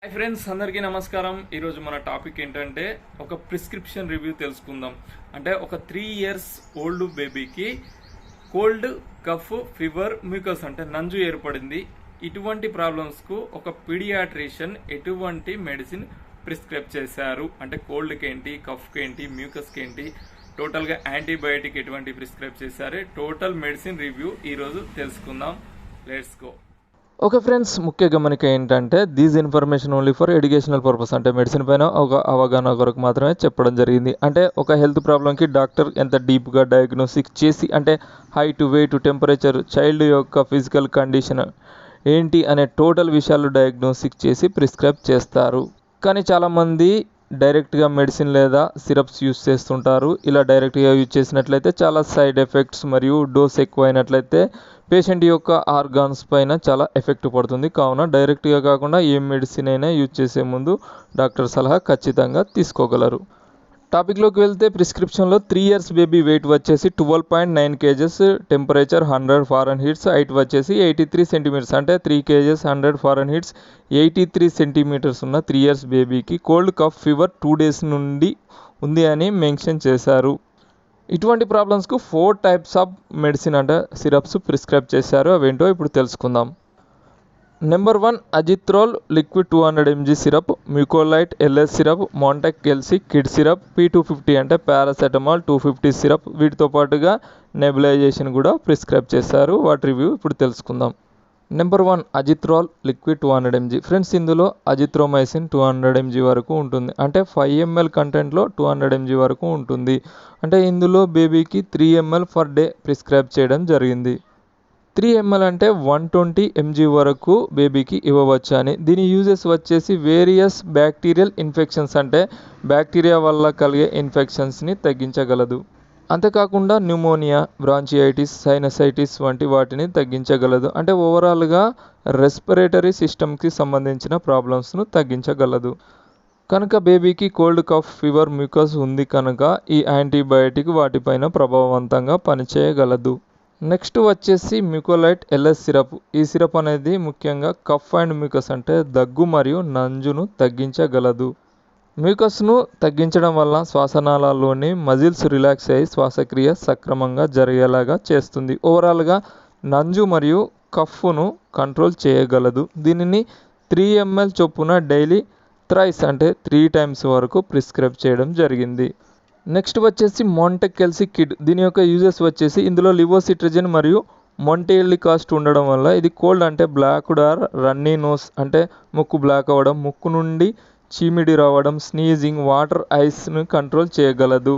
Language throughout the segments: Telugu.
హాయ్ ఫ్రెండ్స్, అందరికీ నమస్కారం. ఈరోజు మన టాపిక్ ఏంటంటే ఒక ప్రిస్క్రిప్షన్ రివ్యూ తెలుసుకుందాం. అంటే ఒక 3 years ఓల్డ్ బేబీకి కోల్డ్, కఫ్, ఫీవర్, మ్యూకస్ అంటే నంజు ఏర్పడింది. ఇటువంటి ప్రాబ్లమ్స్కు ఒక పీడియాట్రిషియన్ ఎటువంటి మెడిసిన్ ప్రిస్క్రైబ్ చేశారు అంటే కోల్డ్కి ఏంటి, కఫ్కి ఏంటి, మ్యూకస్కి ఏంటి, టోటల్గా యాంటీబయాటిక్ ఎటువంటి ప్రిస్క్రైబ్ చేశారు, టోటల్ మెడిసిన్ రివ్యూ ఈరోజు తెలుసుకుందాం. Let's go. ఓకే ఫ్రెండ్స్, ముఖ్య గమనిక ఏంటంటే these information only for educational purpose. అంటే మెడిసిన్ పైన ఒక అవగాహన కొరకు మాత్రమే చెప్పడం జరిగింది. అంటే ఒక హెల్త్ ప్రాబ్లంకి డాక్టర్ ఎంత డీప్గా డయాగ్నోసిస్ చేసి అంటే హైట్, వెయిట్, టెంపరేచర్, చైల్డ్ యొక్క ఫిజికల్ కండిషన్ ఏంటి అనే టోటల్ విషయాలు డయాగ్నోసిస్ చేసి ప్రిస్క్రైబ్ చేస్తారు. కానీ చాలామంది డైరెక్ట్గా మెడిసిన్ లేదా సిరప్స్ యూస్ చేస్తుంటారు. ఇలా డైరెక్ట్గా యూజ్ చేసినట్లయితే చాలా సైడ్ ఎఫెక్ట్స్ మరియు డోస్ ఎక్కువ అయినట్లయితే పేషెంట్ యొక్క ఆర్గాన్స్ పైన చాలా ఎఫెక్ట్ పడుతుంది. కావున డైరెక్ట్గా కాకుండా ఏ మెడిసిన్ అయినా యూజ్ చేసే ముందు డాక్టర్ సలహా ఖచ్చితంగా తీసుకోగలరు. టాపిక్లోకి వెళ్తే ప్రిస్క్రిప్షన్లో 3 years బేబీ వెయిట్ వచ్చేసి 12.9 kgs, టెంపరేచర్ 100 Fahrenheit, హైట్ వచ్చేసి 83 centimeters అంటే 3 kgs 100 Fahrenheit 83 centimeters ఉన్న 3 years బేబీకి కోల్డ్, కఫ్, ఫీవర్ 2 days నుండి ఉంది అని మెన్షన్ చేశారు. ఇటువంటి ప్రాబ్లమ్స్కు 4 types ఆఫ్ మెడిసిన్ అంటే సిరప్స్ ప్రిస్క్రైబ్ చేశారు. అవేంటో ఇప్పుడు తెలుసుకుందాం. Number 1 Azithral liquid 200 mg syrup, Mucolite LS syrup, Montek LC kid syrup, P250 అంటే పారాసెటమాల్ 250 సిరప్. వీటితో పాటుగా నెబులైజేషన్ కూడా ప్రిస్క్రైబ్ చేశారు. వాటి రివ్యూ ఇప్పుడు తెలుసుకుందాం. Number 1 Azithral liquid 200 mg. Friends, ఇందులో అజిత్రోమైసిన్ 200 mg వరకు ఉంటుంది. అంటే 5 ml కంటెంట్లో 200 mg వరకు ఉంటుంది. అంటే ఇందులో బేబీకి 3 ml పర్ డే ప్రిస్క్రైబ్ చేయడం జరిగింది. 3 ml అంటే 120 mg వరకు బేబీకి ఇవ్వవచ్చు అని. దీని యూజెస్ వచ్చేసి వేరియస్ బ్యాక్టీరియల్ ఇన్ఫెక్షన్స్ అంటే బ్యాక్టీరియా వల్ల కలిగే ఇన్ఫెక్షన్స్ని తగ్గించగలదు. అంతేకాకుండా న్యూమోనియా, బ్రాంచియైటిస్, సైనసైటిస్ వంటి వాటిని తగ్గించగలదు. అంటే ఓవరాల్గా రెస్పిరేటరీ సిస్టమ్కి సంబంధించిన ప్రాబ్లమ్స్ను తగ్గించగలదు. కనుక బేబీకి కోల్డ్, కఫ్, ఫీవర్, మ్యూకస్ ఉంది కనుక ఈ యాంటీబయాటిక్ వాటిపైన ప్రభావవంతంగా పనిచేయగలదు. నెక్స్ట్ వచ్చేసి మ్యూకోలైట్ ఎల్ఎస్ సిరప్. ఈ సిరప్ అనేది ముఖ్యంగా కఫ్ అండ్ మ్యూకస్ అంటే దగ్గు మరియు నంజును తగ్గించగలదు. మ్యూకస్ను తగ్గించడం వల్ల శ్వాసనాళాల్లోని మజిల్స్ రిలాక్స్ అయ్యి శ్వాసక్రియ సక్రమంగా జరిగేలాగా చేస్తుంది. ఓవరాల్గా నంజు మరియు కఫ్ను కంట్రోల్ చేయగలదు. దీనిని 3 ml చొప్పున డైలీ థ్రైస్ అంటే 3 times వరకు ప్రిస్క్రైబ్ చేయడం జరిగింది. నెక్స్ట్ వచ్చేసి మాంటెక్ ఎల్సి కిడ్. దీని యొక్క యూజెస్ వచ్చేసి ఇందులో లివోసిట్రజిన్ మరియు మొంటెలికాస్ట్ ఉండడం వల్ల ఇది కోల్డ్ అంటే బ్లాక్డ్ ఆర్ రన్నీ నోస్ అంటే ముక్కు బ్లాక్ అవ్వడం, ముక్కు నుండి చీమిడి రావడం, స్నీజింగ్, వాటర్ ఐస్ను కంట్రోల్ చేయగలదు.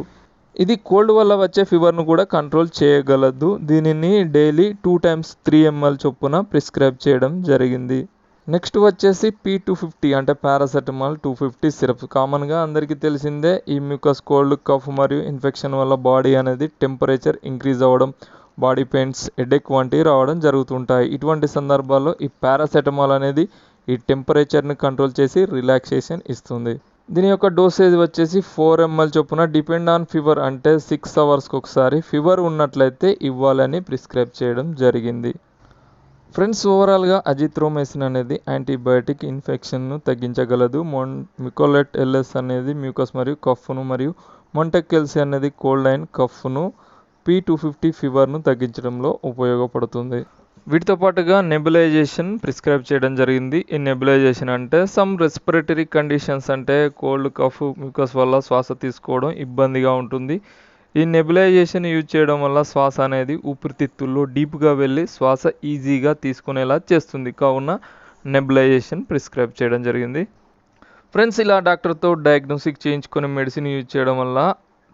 ఇది కోల్డ్ వల్ల వచ్చే ఫీవర్ను కూడా కంట్రోల్ చేయగలదు. దీనిని డైలీ 2 times 3 ml చొప్పున ప్రిస్క్రైబ్ చేయడం జరిగింది. నెక్స్ట్ వచ్చేసి P250 అంటే పారాసెటమాల్ 250 సిరప్. కామన్గా అందరికీ తెలిసిందే ఈ మ్యూకస్, కోల్డ్, కఫ్ మరియు ఇన్ఫెక్షన్ వల్ల బాడీ అనేది టెంపరేచర్ ఇంక్రీజ్ అవ్వడం, బాడీ పెయిన్స్, హెడేక్ వంటివి రావడం జరుగుతుంటాయి. ఇటువంటి సందర్భాల్లో ఈ పారాసెటమాల్ అనేది ఈ టెంపరేచర్ని కంట్రోల్ చేసి రిలాక్సేషన్ ఇస్తుంది. దీని యొక్క డోసేజ్ వచ్చేసి 4 ml చొప్పున డిపెండ్ ఆన్ ఫీవర్ అంటే 6 hours ఒకసారి ఫీవర్ ఉన్నట్లయితే ఇవ్వాలని ప్రిస్క్రైబ్ చేయడం జరిగింది. ఫ్రెండ్స్, ఓవరాల్గా అజిత్రోమైసిన్ అనేది యాంటీబయాటిక్ ఇన్ఫెక్షన్ను తగ్గించగలదు. మ్యూకోలైట్ ఎల్ఎస్ అనేది మ్యూకస్ మరియు కఫ్ను, మరియు మాంటెక్ ఎల్సి అనేది కోల్డ్ అండ్ కఫ్ను, P250 ఫీవర్ను తగ్గించడంలో ఉపయోగపడుతుంది. వీటితో పాటుగా నెబులైజేషన్ ప్రిస్క్రైబ్ చేయడం జరిగింది. ఈ నెబులైజేషన్ అంటే సమ్ రెస్పిరేటరీ కండిషన్స్ అంటే కోల్డ్, కఫ్, మ్యూకస్ వల్ల శ్వాస తీసుకోవడం ఇబ్బందిగా ఉంటుంది. ఈ నెబులైజేషన్ యూజ్ చేయడం వల్ల శ్వాస అనేది ఊపిరితిత్తుల్లో డీప్గా వెళ్ళి శ్వాస ఈజీగా తీసుకునేలా చేస్తుంది. కావున నెబులైజేషన్ ప్రిస్క్రైబ్ చేయడం జరిగింది. ఫ్రెండ్స్, ఇలా డాక్టర్తో డయాగ్నోసిస్ చేయించుకొని మెడిసిన్ యూజ్ చేయడం వల్ల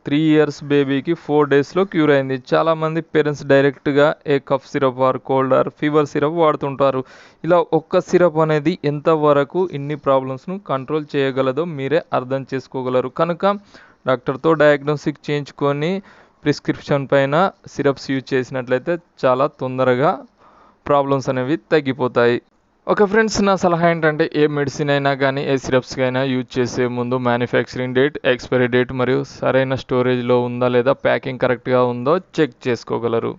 3 years బేబీకి 4 daysలో క్యూర్ అయింది. చాలామంది పేరెంట్స్ డైరెక్ట్గా ఏ cough syrup or cold or fever syrup వాడుతుంటారు. ఇలా ఒక్క సిరప్ అనేది ఎంతవరకు ఇన్ని ప్రాబ్లమ్స్ను కంట్రోల్ చేయగలదో మీరే అర్థం చేసుకోగలరు. కనుక డాక్టర్తో డయాగ్నోసిస్ చేయించుకొని ప్రిస్క్రిప్షన్ పైన సిరప్స్ యూజ్ చేసినట్లయితే చాలా తొందరగా ప్రాబ్లమ్స్ అనేవి తగ్గిపోతాయి. ఓకే ఫ్రెండ్స్, నా సలహా ఏంటంటే ఏ మెడిసిన్ అయినా కానీ ఏ సిరప్స్కి అయినా యూజ్ చేసే ముందు మ్యానుఫ్యాక్చరింగ్ డేట్, ఎక్స్పైరీ డేట్ మరియు సరైన స్టోరేజ్లో ఉందా లేదా ప్యాకింగ్ కరెక్ట్గా ఉందో చెక్ చేసుకోగలరు.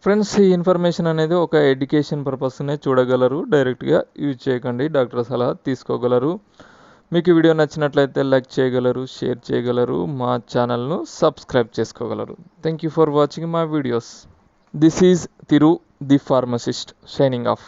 ఫ్రెండ్స్, ఈ ఇన్ఫర్మేషన్ అనేది ఒక ఎడ్యుకేషన్ పర్పస్నే చూడగలరు, డైరెక్ట్గా యూజ్ చేయకండి, డాక్టర్ సలహా తీసుకోగలరు. మీకు ఈ వీడియో నచ్చినట్లయితే లైక్ చేయగలరు, షేర్ చేయగలరు, మా ఛానల్ను సబ్స్క్రైబ్ చేసుకోగలరు. Thank you for watching my videos. This is Thiru the pharmacist signing of.